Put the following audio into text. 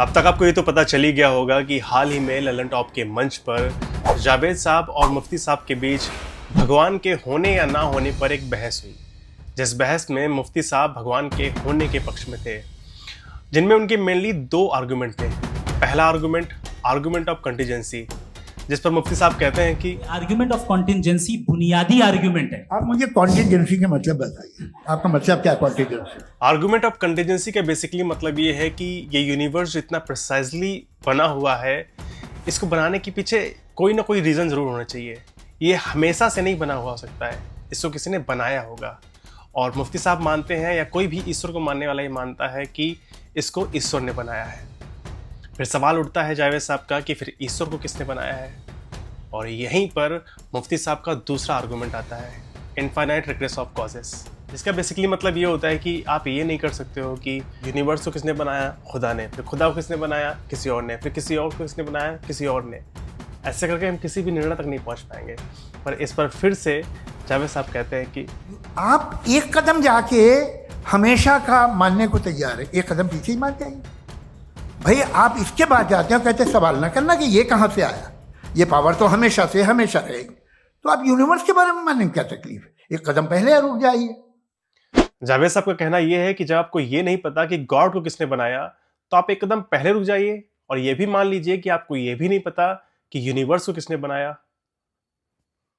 अब तक आपको ये तो पता चल ही गया होगा कि हाल ही में ललन टॉप के मंच पर जावेद साहब और मुफ्ती साहब के बीच भगवान के होने या ना होने पर एक बहस हुई, जिस बहस में मुफ्ती साहब भगवान के होने के पक्ष में थे, जिनमें उनके मेनली दो आर्गुमेंट थे। पहला आर्गुमेंट ऑफ कंटीजेंसी, जिस पर मुफ्ती साहब कहते हैं कि आर्ग्यूमेंट ऑफ कॉन्टिजेंसी बुनियादी आर्ग्यूमेंट है। आप मुझे कॉन्टिजेंसी का मतलब बताइए, आपका मतलब क्या है कॉन्टिजेंसी? आर्गुमेंट ऑफ कंटीजेंसी का बेसिकली मतलब ये है कि ये यूनिवर्स जो इतना प्रिसाइजली बना हुआ है, इसको बनाने के पीछे कोई ना कोई रीज़न ज़रूर होना चाहिए। ये हमेशा से नहीं बना हुआ हो सकता है, इसको किसी ने बनाया होगा। और मुफ्ती साहब मानते हैं, या कोई भी ईश्वर को मानने वाला ये मानता है कि इसको ईश्वर ने बनाया है। फिर सवाल उठता है जावेद साहब का कि फिर ईश्वर को किसने बनाया है। और यहीं पर मुफ्ती साहब का दूसरा आर्गुमेंट आता है, इनफाइनाइट रिग्रेस ऑफ कॉजेस, जिसका बेसिकली मतलब ये होता है कि आप ये नहीं कर सकते हो कि यूनिवर्स को किसने बनाया, खुदा ने, फिर खुदा को किसने बनाया, किसी और ने, फिर किसी और को किसने बनाया, किसी और ने। ऐसे करके हम किसी भी निर्णय तक नहीं पहुंच पाएंगे। पर इस पर फिर से जावेद साहब कहते हैं कि आप एक कदम जाके हमेशा का मानने को तैयार है, एक कदम पीछे ही मान जाएंगे। भाई आप इसके बाद जाते हो, कहते सवाल ना करना कि ये कहाँ से आया, ये पावर तो हमेशा से हमेशा रहेगी। तो आप यूनिवर्स के बारे में मानने में क्या तकलीफ है? एक कदम पहले रुक जाइए। जावेद साहब का कहना यह है कि जब आपको ये नहीं पता कि गॉड को किसने बनाया, तो आप एक कदम पहले रुक जाइए और ये भी मान लीजिए कि आपको ये भी नहीं पता कि यूनिवर्स को किसने बनाया।